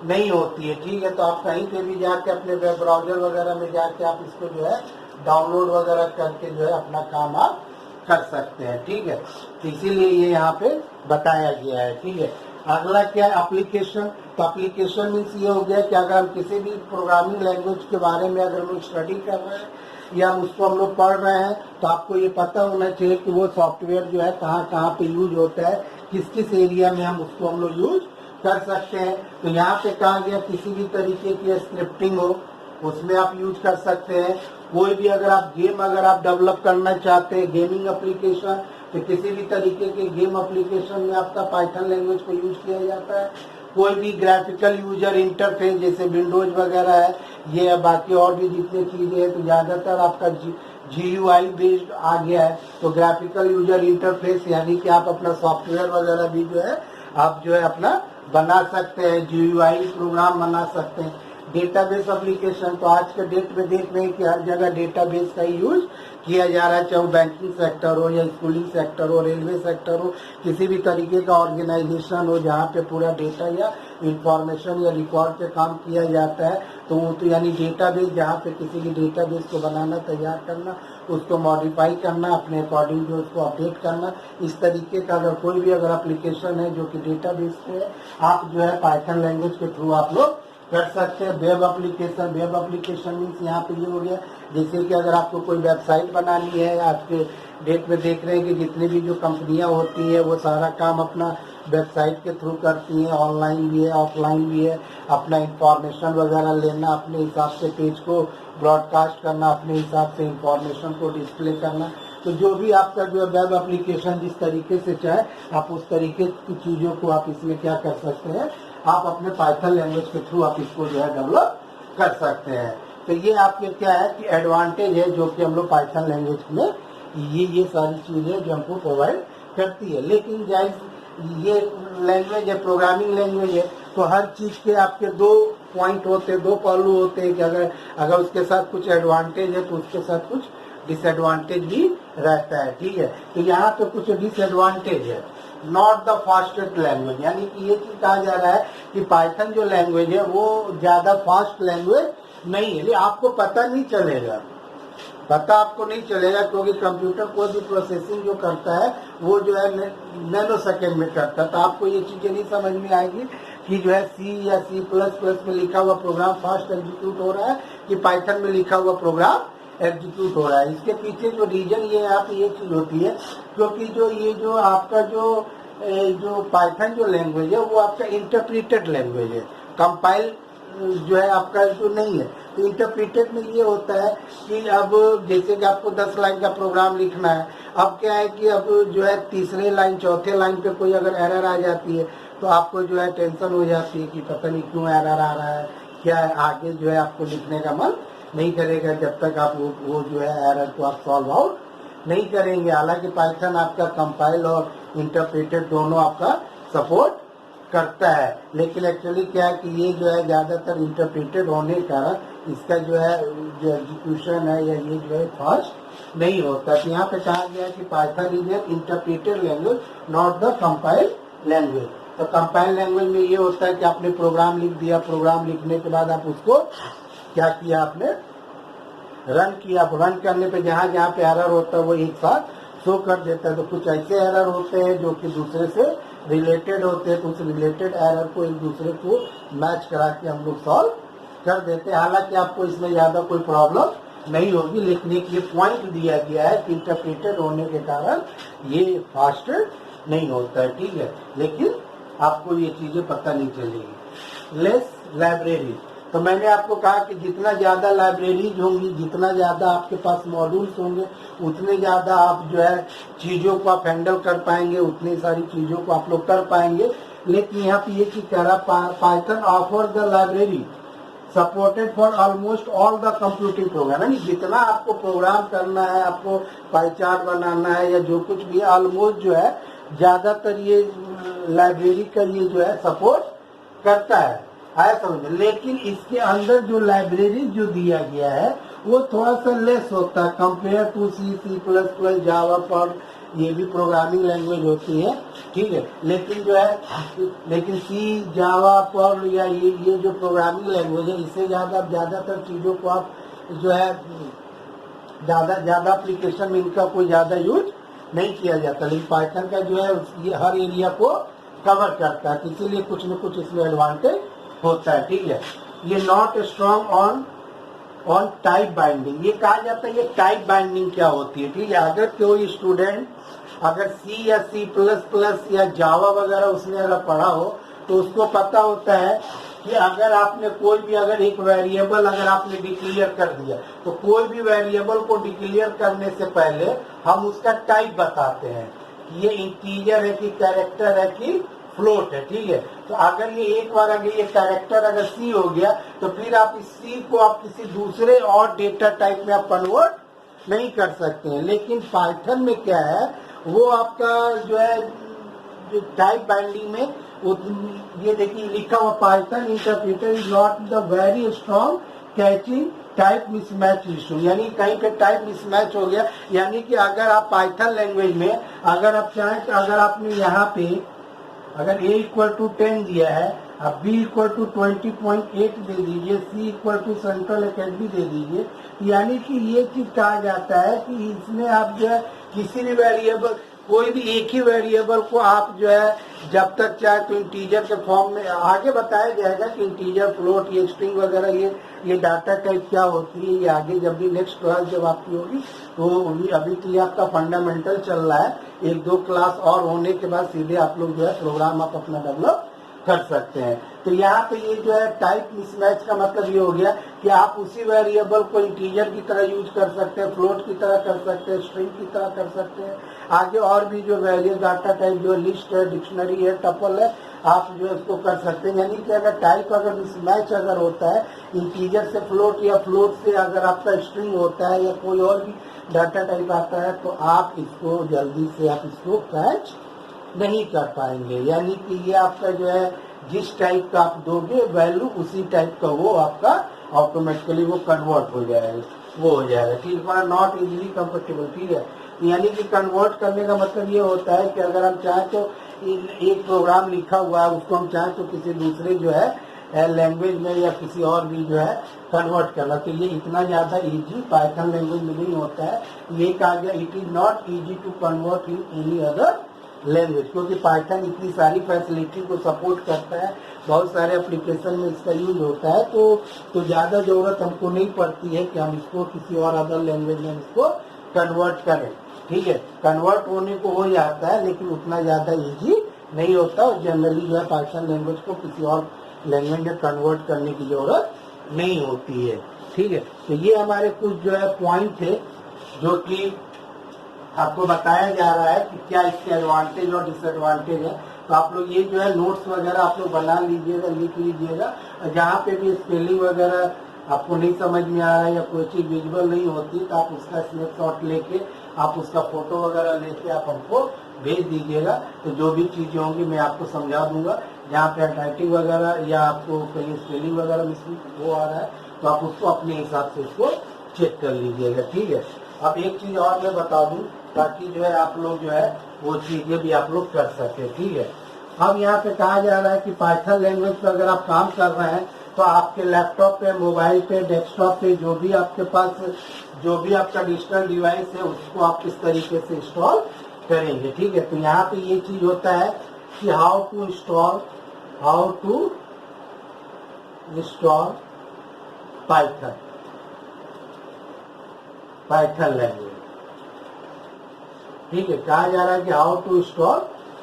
नहीं होती है। ठीक है, तो आप कहीं पे भी जाके अपने वेब ब्राउजर वगैरह में जाके आप इसको जो है डाउनलोड वगैरह करके जो है अपना काम आप कर सकते हैं। ठीक है, तो इसीलिए ये यहाँ पे बताया गया है। ठीक है, अगला क्या है, एप्लीकेशन। तो एप्लीकेशन मीन्स ये हो गया कि अगर हम किसी भी प्रोग्रामिंग लैंग्वेज के बारे में अगर हम लोग स्टडी कर रहे हैं या उसको हम लोग पढ़ रहे हैं तो आपको ये पता होना चाहिए कि वो सॉफ्टवेयर जो है कहाँ कहाँ पे यूज होता है, किस किस एरिया में हम उसको हम लोग यूज कर सकते हैं। तो यहाँ पे कहा गया किसी भी तरीके की स्क्रिप्टिंग हो उसमें आप यूज कर सकते हैं। कोई भी अगर आप गेम अगर आप डेवलप करना चाहते हैं, गेमिंग एप्लीकेशन, तो किसी भी तरीके के गेम एप्लीकेशन में आपका पाइथन लैंग्वेज को यूज किया जाता है। कोई भी ग्राफिकल यूजर इंटरफेस जैसे विंडोज वगैरह है, ये बाकी और भी जितनी चीजें हैं, तो ज्यादातर आपका GUI बेस्ड आ गया है। तो ग्राफिकल यूजर इंटरफेस यानी कि आप अपना सॉफ्टवेयर वगैरह भी जो है आप जो है अपना बना सकते हैं, GUI प्रोग्राम बना सकते हैं। डेटाबेस एप्लीकेशन, तो आज के डेट में देख रहे हैं कि हर जगह डेटाबेस का यूज किया जा रहा है, चाहे वो बैंकिंग सेक्टर हो या स्कूलिंग सेक्टर हो, रेलवे सेक्टर हो, किसी भी तरीके का ऑर्गेनाइजेशन हो जहाँ पे पूरा डेटा या इंफॉर्मेशन या रिकॉर्ड पे काम किया जाता है, तो वो तो यानी डेटाबेस, जहाँ पे किसी भी डेटाबेस को बनाना, तैयार करना, उसको मॉडिफाई करना, अपने अकॉर्डिंग जो उसको अपडेट करना, इस तरीके का अगर कोई भी अगर एप्लीकेशन है जो कि डेटाबेस पे है, आप जो है पाइथन लैंग्वेज के थ्रू आप लोग कर सकते हैं। वेब एप्लीकेशन मीन्स यहाँ पे ये हो गया, जैसे कि अगर आपको कोई वेबसाइट बनानी है, आज के डेट में देख रहे हैं कि जितनी भी जो कंपनियां होती हैं वो सारा काम अपना वेबसाइट के थ्रू करती हैं, ऑनलाइन भी है, ऑफलाइन भी है। अपना इंफॉर्मेशन वगैरह लेना, अपने हिसाब से पेज को ब्रॉडकास्ट करना, अपने हिसाब से इंफॉर्मेशन को डिस्प्ले करना, तो जो भी आपका जो वेब एप्लीकेशन जिस तरीके से चाहे आप उस तरीके की चीज़ों को आप इसमें क्या कर सकते हैं, आप अपने पाइथन लैंग्वेज के थ्रू आप इसको जो है डेवलप कर सकते हैं। तो ये आपके क्या है कि एडवांटेज है जो कि हम लोग पाइथन लैंग्वेज में ये सारी चीज़ें जो हमको प्रोवाइड करती है। लेकिन जाहिर ये लैंग्वेज है, प्रोग्रामिंग लैंग्वेज है, तो हर चीज़ के आपके दो पॉइंट होते हैं, दो पहलू होते हैं कि अगर उसके साथ कुछ एडवांटेज है तो उसके साथ कुछ डिसएडवांटेज भी रहता है। ठीक है, तो यहाँ पे कुछ डिसएडवांटेज है। नॉट द फास्टेस्ट लैंग्वेज, यानी कि ये चीज कहा जा रहा है कि पाइथन जो लैंग्वेज है वो ज्यादा फास्ट लैंग्वेज नहीं है। आपको पता नहीं चलेगा, आपको नहीं चलेगा, क्योंकि कंप्यूटर कोई भी प्रोसेसिंग जो करता है वो जो है नैनो सेकेंड में करता है। तो आपको ये चीजें नहीं समझ में आएगी कि जो है C या C++ में लिखा हुआ प्रोग्राम फास्ट एग्जीक्यूट हो रहा है कि पाइथन में लिखा हुआ प्रोग्राम एग्जीक्यूट हो रहा है। इसके पीछे जो रीजन ये यहाँ पे ये चीज होती है, क्योंकि जो आपका जो पाइथन जो लैंग्वेज है वो आपका इंटरप्रीटेड लैंग्वेज है, कंपाइल जो है आपका जो नहीं है। तो इंटरप्रीटेड में ये होता है कि अब जैसे कि आपको 10 लाइन का प्रोग्राम लिखना है, अब क्या है कि अब जो है तीसरे लाइन चौथे लाइन पे कोई अगर एरर आ जाती है तो आपको जो है टेंशन हो जाती है कि पता नहीं क्यों एरर आ रहा है, क्या है, आगे जो है आपको लिखने का मन नहीं करेगा जब तक आप वो जो है एरर को आप सॉल्व आउट नहीं करेंगे। हालांकि पाइथन आपका कंपाइल और इंटरप्रेटेड दोनों आपका सपोर्ट करता है, लेकिन एक्चुअली क्या है कि ये जो है ज्यादातर इंटरप्रेटेड होने के कारण इसका जो है जो एग्जीक्यूशन है या ये जो है फास्ट नहीं होता। तो यहाँ पे कहा गया है कि Python is an interpreted language not the compile language. तो कंपाइल लैंग्वेज में ये होता है कि आपने प्रोग्राम लिख दिया, प्रोग्राम लिखने के बाद आप उसको क्या किया, आपने रन किया, रन करने पे जहाँ जहाँ पे एरर होता है वो एक साथ शो कर देता है। तो कुछ ऐसे एरर होते हैं जो कि दूसरे से रिलेटेड होते हैं, तो उस रिलेटेड एरर को एक दूसरे को मैच करा के हम लोग सॉल्व कर देते हैं। हालांकि आपको इसमें ज्यादा कोई प्रॉब्लम नहीं होगी, लेकिन एक ये पॉइंट दिया गया है कि इंटरप्रेटेड होने के कारण ये फास्ट नहीं होता है। ठीक है, लेकिन आपको ये चीजें पता नहीं चलेगी। लेस लाइब्रेरी, तो मैंने आपको कहा कि जितना ज्यादा लाइब्रेरीज होंगी, जितना ज्यादा आपके पास मॉड्यूल्स होंगे, उतने ज्यादा आप जो है चीजों को आप हैंडल कर पाएंगे, उतनी सारी चीजों को आप लोग कर पाएंगे। लेकिन यहाँ पे ये चीज कह रहा, Python offer the library supported for almost all the computing program, यानी जितना आपको प्रोग्राम करना है, आपको पाई चार्ट बनाना है या जो कुछ भी, ऑलमोस्ट जो है ज्यादातर ये लाइब्रेरी का ये जो है सपोर्ट करता है, आया समझ। लेकिन इसके अंदर जो लाइब्रेरी जो दिया गया है वो थोड़ा सा लेस होता है कंपेयर टू C++, जावा पर, ये भी प्रोग्रामिंग लैंग्वेज होती है। ठीक है, लेकिन जो है लेकिन C, जावा पर या ये जो प्रोग्रामिंग लैंग्वेज है, इससे ज्यादातर चीजों को आप जो है ज्यादा एप्लीकेशन में इनका कोई ज्यादा यूज नहीं किया जाता। लेकिन पाइथन का जो है ये हर एरिया को कवर करता है, इसीलिए कुछ न कुछ इसमें एडवांटेज होता है। ठीक है, ये not strong on type binding, ये कहा जाता है ये टाइप बाइंडिंग क्या होती है। ठीक है, अगर कोई स्टूडेंट अगर C या C++ या जावा वगैरह उसने अगर पढ़ा हो तो उसको पता होता है कि अगर आपने कोई भी अगर एक वेरिएबल अगर आपने डिक्लेयर कर दिया, तो कोई भी वेरिएबल को डिक्लेयर करने से पहले हम उसका टाइप बताते हैं ये इंटीजर है कि कैरेक्टर है कि फ्लोट है, ठीक है। तो अगर ये एक बार अगर ये कैरेक्टर अगर सी हो गया तो फिर आप इस सी को आप किसी दूसरे और डेटा टाइप में आप कन्वर्ट नहीं कर सकते हैं। लेकिन पाइथन में क्या है, वो आपका जो है जो टाइप बाइंडिंग में वो ये देखिए लिखा हुआ, Python interpreter is not the very strong catching type mismatch issue, यानी कहीं पे टाइप मिसमैच हो गया, यानी कि अगर आप पाइथन लैंग्वेज में अगर आप चाहें तो अगर आपने यहाँ पे अगर a इक्वल टू 10 दिया है, अब b इक्वल टू 20.8 दे दीजिए, c equal to central academy दे दीजिए, यानी कि ये चीज कहा जाता है कि इसमें आप जो है किसी भी वेरिएबल, कोई भी एक ही वेरिएबल को आप जो है जब तक चाहे तो इंटीजर के फॉर्म में, आगे बताया जाएगा कि इंटीजर, फ्लोट, ये स्ट्रिंग वगैरह ये डाटा टाइप क्या होती है, ये आगे जब भी नेक्स्ट क्लास जब आपकी होगी तो अभी तो ये आपका फंडामेंटल चल रहा है। एक दो क्लास और होने के बाद सीधे आप लोग जो है प्रोग्राम आप अपना डेवलप कर सकते हैं। तो यहाँ पे ये जो है टाइप मिसमैच का मतलब ये हो गया कि आप उसी वेरिएबल को इंटीजर की तरह यूज कर सकते हैं, फ्लोट की तरह कर सकते हैं, स्ट्रिंग की तरह कर सकते हैं, आगे और भी जो वेरिएबल डाटा टाइप जो लिस्ट है, डिक्शनरी है, टपल है, आप जो है उसको कर सकते हैं। यानी कि अगर टाइप अगर मिसमैच अगर होता है इंटीजर से फ्लोट या फ्लोट से अगर आपका स्ट्रिंग होता है या कोई और भी डाटा टाइप आता है तो आप इसको जल्दी से आप इसको कैच नहीं कर पाएंगे। यानी कि ये आपका जो है जिस टाइप का आप दोगे वैल्यू उसी टाइप का वो आपका ऑटोमेटिकली वो कन्वर्ट हो जाएगा, वो हो जाएगा, ठीक है। नॉट इजीली कंफर्टेबल, ठीक है। यानी कि कन्वर्ट करने का मतलब ये होता है कि अगर हम चाहें तो एक प्रोग्राम लिखा हुआ है उसको हम चाहें तो किसी दूसरे जो है लैंग्वेज में या किसी और भी जो है कन्वर्ट करना, तो ये इतना ज्यादा इजी पाइथन लैंग्वेज में नहीं होता है। ये कहा गया it is not easy to convert in any other language, क्योंकि पाइथन इतनी सारी फैसिलिटी को सपोर्ट करता है, बहुत सारे एप्लीकेशन में इसका यूज होता है, तो ज्यादा जरूरत हमको नहीं पड़ती है कि हम इसको किसी और अदर लैंग्वेज में इसको कन्वर्ट करें, ठीक है। कन्वर्ट होने को हो जाता है लेकिन उतना ज्यादा इजी नहीं होता, और जनरली जो है पाइथन लैंग्वेज को किसी और लैंग्वेज में कन्वर्ट करने की जरूरत नहीं होती है, ठीक है। तो ये हमारे कुछ जो है पॉइंट थे जो कि आपको बताया जा रहा है कि क्या इसके एडवांटेज और डिसएडवांटेज है। तो आप लोग ये जो है नोट्स वगैरह आप लोग बना लीजिएगा, लिख लीजिएगा, और जहाँ पे भी स्पेलिंग वगैरह आपको नहीं समझ में आ रहा है या कोई चीज विजुअल नहीं होती तो आप उसका स्नैपशॉट लेके आप उसका फोटो वगैरह लेके आप हमको भेज दीजिएगा। तो जो भी चीजें होंगी मैं आपको समझा दूंगा, जहाँ पे राइटिंग वगैरह या आपको कहीं स्पेलिंग वगैरह मिस्टेक वो आ रहा है तो आप उसको अपने हिसाब से उसको चेक कर लीजिएगा, ठीक है। अब एक चीज और मैं बता दूं ताकि जो है आप लोग जो है वो चीजें भी आप लोग कर सके, ठीक है। अब यहाँ पे कहा जा रहा है कि पाइथन लैंग्वेज पे अगर आप काम कर रहे हैं तो आपके लैपटॉप पे, मोबाइल पे, डेस्कटॉप पे जो भी आपके पास जो भी आपका डिजिटल डिवाइस है उसको आप किस तरीके से इंस्टॉल करेंगे, ठीक है। तो यहाँ पे ये चीज होता है कि how to install Python language, ठीक है। कहा जा रहा है कि how to install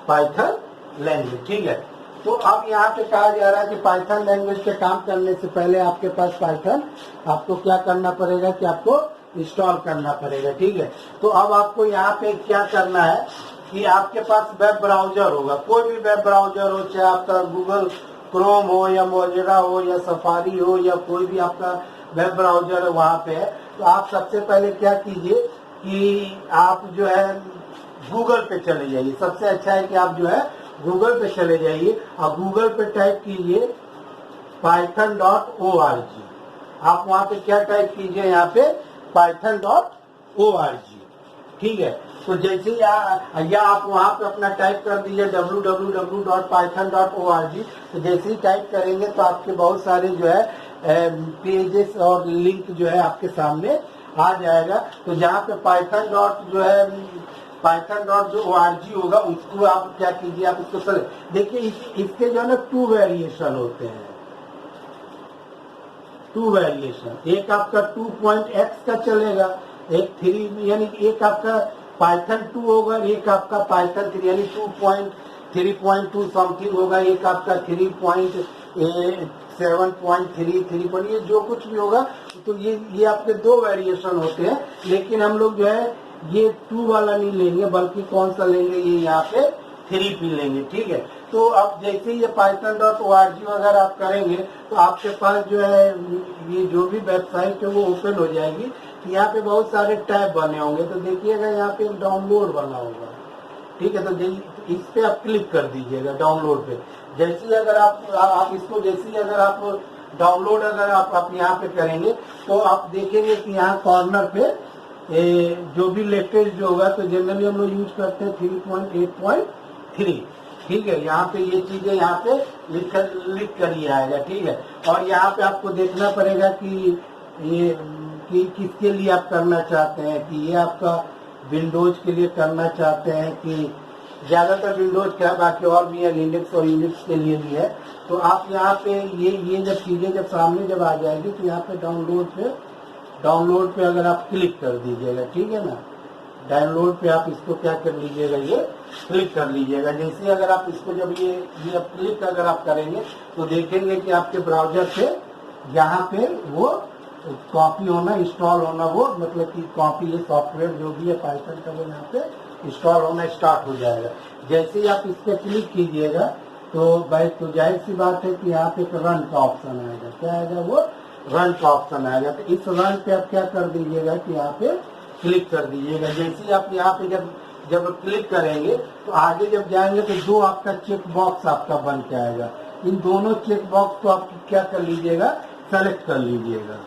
Python language, ठीक है। तो अब यहाँ पे कहा जा रहा है कि पाइथन लैंग्वेज पे काम करने से पहले आपके पास पाइथन आपको क्या करना पड़ेगा कि आपको इंस्टॉल करना पड़ेगा, ठीक है। तो अब आपको यहाँ पे क्या करना है कि आपके पास वेब ब्राउजर होगा, कोई भी वेब ब्राउजर हो, चाहे आपका गूगल क्रोम हो या मोजिला हो या सफारी हो या कोई भी आपका वेब ब्राउजर है वहाँ पे है। तो आप सबसे पहले क्या कीजिए कि आप जो है गूगल पे चले जाइए। सबसे अच्छा है कि आप जो है गूगल पे चले जाइए और गूगल पे टाइप कीजिए python.org। आप वहाँ पे क्या टाइप कीजिए, यहाँ पे python.org, ठीक है। तो जैसे या आप वहाँ पे अपना टाइप कर दीजिए www.python.org। तो जैसे ही टाइप करेंगे तो आपके बहुत सारे जो है पेजेस और लिंक जो है आपके सामने आ जाएगा। तो जहाँ पे python.org होगा उसको आप क्या कीजिए, आप उसको चले देखिए। इसके जो है ना 2 वेरिएशन होते हैं, 2 वेरिएशन, एक आपका 2.x का चलेगा, एक 3 यानी एक आपका पाइथन 2 होगा, एक आपका पाइथन 3 यानी 2.3.2 समथिंग होगा, एक आपका 3.7.3 ये जो कुछ भी होगा। तो ये आपके 2 वेरिएशन होते हैं। लेकिन हम लोग जो है ये 2 वाला नहीं लेंगे, बल्कि कौन सा लेंगे, ये यहाँ पे 3P लेंगे। ठीक है, तो अब जैसे ये python.org वगैरह आप करेंगे तो आपके पास जो है ये जो भी वेबसाइट है वो ओपन हो जाएगी। यहाँ पे बहुत सारे टैब बने होंगे, तो देखिएगा यहाँ पे एक डाउनलोड बना होगा। ठीक है, तो इस पे आप क्लिक कर दीजिएगा डाउनलोड पे। जैसे ही अगर आप इसको जैसे ही अगर आप डाउनलोड अगर आप यहाँ पे करेंगे तो आप देखेंगे कि यहाँ कॉर्नर पे जो भी लेटेस्ट जो होगा, तो जनरली हम लोग यूज करते हैं 3.8.3। ठीक है, यहाँ पे ये चीजें यहाँ पे लिख कर ही आएगा। ठीक है, और यहाँ पे आपको देखना पड़ेगा कि ये कि किसके लिए आप करना चाहते हैं, कि ये आपका विंडोज के लिए करना चाहते हैं, कि ज्यादातर विंडोज क्या, बाकी और भी है, लिनक्स और यूनिक्स के लिए भी है। तो आप यहाँ पे ये जब चीजें जब सामने जब आ जाएगी तो यहाँ पे डाउनलोड पे अगर आप क्लिक कर दीजिएगा। ठीक है ना, डाउनलोड पे आप इसको क्या कर लीजिएगा, ये क्लिक कर लीजिएगा। जैसे अगर आप इसको जब ये क्लिक अगर आप करेंगे तो देखेंगे कि आपके ब्राउजर पे यहाँ पे वो कॉपी होना, इंस्टॉल होना, वो मतलब कि कॉपी ये सॉफ्टवेयर जो भी है पाइथन का वो यहाँ पे इंस्टॉल होना स्टार्ट हो जाएगा। जैसे ही आप इस पे क्लिक कीजिएगा तो भाई तो जाहिर सी बात है कि यहाँ पे एक रन का ऑप्शन आएगा। क्या आएगा, वो रन का ऑप्शन आएगा। तो इस रन पे आप क्या कर दीजिएगा कि यहाँ पे क्लिक कर दीजिएगा। जैसे ही आप यहाँ पे जब क्लिक करेंगे तो आगे जब जाएंगे तो दो आपका चेक बॉक्स आपका बन के आएगा। इन दोनों चेक बॉक्स को आप क्या कर लीजिएगा, सेलेक्ट कर लीजिएगा,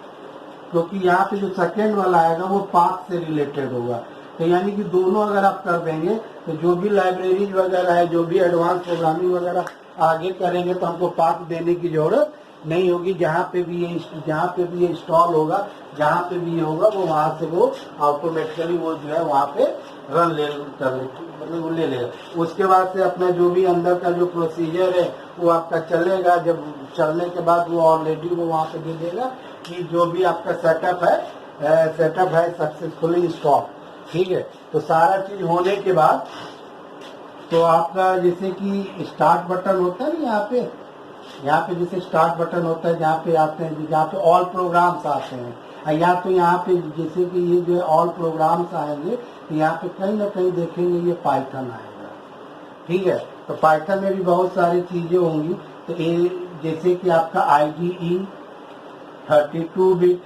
क्योंकि यहाँ पे जो सेकेंड वाला आएगा वो पाथ से रिलेटेड होगा। तो यानी कि दोनों अगर आप कर देंगे तो जो भी लाइब्रेरीज वगैरह है, जो भी एडवांस प्रोग्रामिंग वगैरह आगे करेंगे तो हमको पाथ देने की जरूरत नहीं होगी। जहाँ पे भी ये इंस्टॉल होगा, जहाँ पे भी ये होगा वो वहाँ से वो ऑटोमेटिकली वो जो है वहाँ पे रन मतलब वो ले लेगा। उसके बाद से अपना जो भी अंदर का जो प्रोसीजर है वो आपका चलेगा। जब चलने के बाद वो ऑलरेडी वो वहाँ पे दे देगा कि जो भी आपका सेटअप है सक्सेसफुली इंस्टॉल। ठीक है, तो सारा चीज होने के बाद तो आपका जैसे कि स्टार्ट बटन होता है ना, यहाँ पे जैसे स्टार्ट बटन होता है, जहाँ पे आते हैं, जहाँ पे ऑल प्रोग्राम्स आते हैं, या तो यहाँ पे जैसे कि ये जो है ऑल प्रोग्राम्स आएंगे तो यहाँ पे कहीं ना कहीं देखेंगे ये पाइथन आएगा। ठीक है, तो पाइथन में भी बहुत सारी चीजें होंगी। तो ये जैसे कि आपका IDE 32 बिट,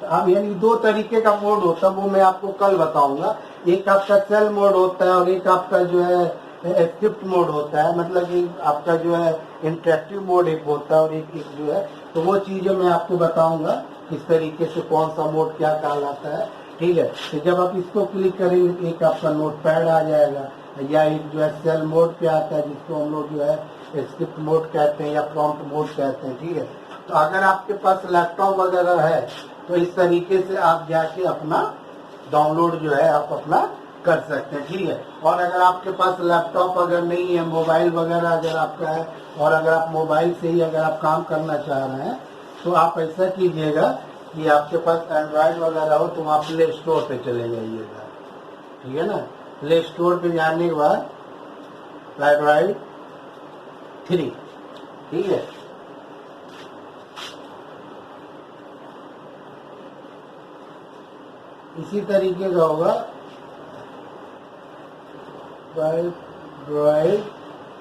अब यानी दो तरीके का मोड होता है, वो मैं आपको कल बताऊंगा। एक आपका सेल मोड होता है और एक आपका जो है स्क्रिप्ट मोड होता है, मतलब कि आपका जो है इंटरेक्टिव मोड एक होता है और एक जो है, तो वो चीजें मैं आपको बताऊंगा किस तरीके से कौन सा मोड क्या कहलाता है। ठीक है, तो जब आप इसको क्लिक करेंगे तो एक आपका नोटपैड आ जाएगा, या एक जो है सेल मोड पे आता है जिसको हम लोग जो है स्क्रिप्ट मोड कहते हैं या प्रॉम्प्ट मोड कहते हैं। ठीक है, तो अगर आपके पास लैपटॉप वगैरह है तो इस तरीके से आप जाके अपना डाउनलोड जो है आप अपना कर सकते हैं। ठीक है, और अगर आपके पास लैपटॉप अगर नहीं है, मोबाइल वगैरह अगर आपका है, और अगर आप मोबाइल से ही अगर आप काम करना चाह रहे हैं तो आप ऐसा कीजिएगा कि आपके पास एंड्रॉयड वगैरह हो तो आप प्ले स्टोर पे चले जाइएगा। ठीक है ना, प्ले स्टोर पे जाने के बाद एंड्रॉयड 3, ठीक है, इसी तरीके का होगा Android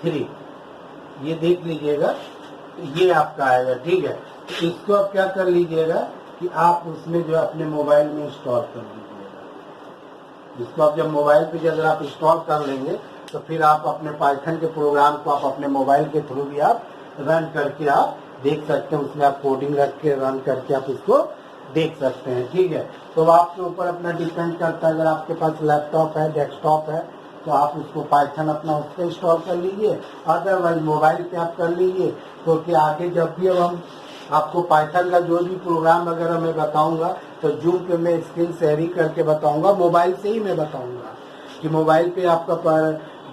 3, ये देख लीजिएगा, ये आपका आएगा। ठीक है, तो इसको आप क्या कर लीजिएगा कि आप उसमें जो अपने मोबाइल में इंस्टॉल कर लीजिएगा। इसको आप जब मोबाइल पे जब आप इंस्टॉल कर लेंगे तो फिर आप अपने पाइथन के प्रोग्राम को आप अपने मोबाइल के थ्रू भी आप रन करके आप देख सकते हैं। उसमें आप कोडिंग रख के रन करके आप इसको देख सकते हैं। ठीक है, तो आपके ऊपर अपना डिपेंड करता है। अगर आपके पास लैपटॉप है, डेस्कटॉप है, तो आप उसको पाइथन अपना उस पर इंस्टॉल कर लीजिए, अदरवाइज मोबाइल पे आप कर लीजिए। क्योंकि आगे जब भी अब हम आपको पाइथन का जो भी प्रोग्राम वगैरह मैं बताऊंगा तो जूम पे मैं स्क्रीन शेयरिंग करके बताऊंगा, मोबाइल से ही मैं बताऊंगा कि मोबाइल पे आपका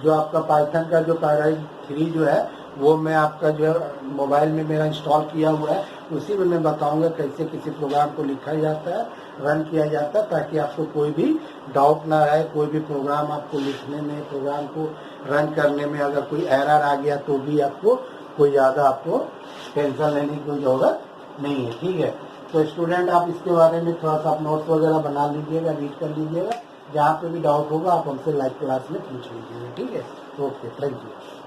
जो आपका पाइथन का जो पैराडाइज 3 जो है वो मैं आपका जो है मोबाइल में मेरा इंस्टॉल किया हुआ है, उसी में मैं बताऊंगा कैसे किसी प्रोग्राम को लिखा जाता है, रन किया जाता है, ताकि आपको कोई भी डाउट ना रहे। कोई भी प्रोग्राम आपको लिखने में, प्रोग्राम को रन करने में अगर कोई एरर आ गया तो भी आपको कोई ज़्यादा आपको टेंशन लेने की कोई जरूरत नहीं है। ठीक है, तो स्टूडेंट आप इसके बारे में थोड़ा सा आप नोट्स वगैरह बना लीजिएगा, रीड कर लीजिएगा, जहाँ पे भी डाउट होगा आप हमसे लाइव क्लास में पूछ लीजिएगा, ठीक है। Okay, thank you.